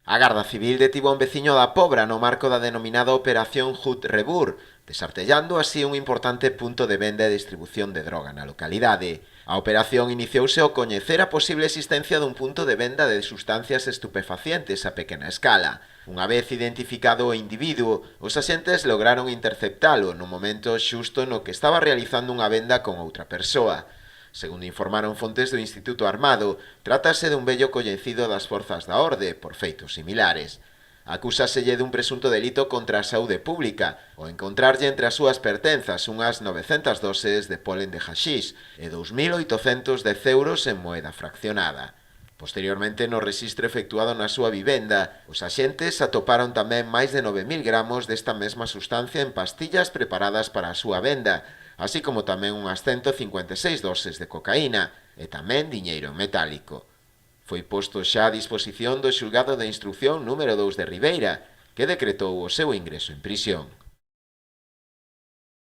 A Garda Civil detivo a un veciño da Pobra no marco da denominada Operación Hut Rebur, desartellando así un importante punto de venda e distribución de droga na localidade. A operación iniciouse ao coñecer a posible existencia dun punto de venda de sustancias estupefacientes a pequena escala. Unha vez identificado o individuo, os axentes lograron interceptalo no momento xusto no que estaba realizando unha venda con outra persoa. Segundo informaron fontes do Instituto Armado, trátase dun vello coñecido das forzas da orde por feitos similares. Acúsaselle dun presunto delito contra a saúde pública ao encontrarlle entre as súas pertenzas unhas 900 doses de polen de haxix e 2.810 euros en moeda fraccionada. Posteriormente, no rexistro efectuado na súa vivenda, os axentes atoparon tamén máis de 9.000 gramos desta mesma sustancia en pastillas preparadas para a súa venda, así como tamén unhas 156 doses de cocaína e tamén diñeiro metálico. Foi posto xa a disposición do xulgado de instrucción número 2 de Ribeira, que decretou o seu ingreso en prisión.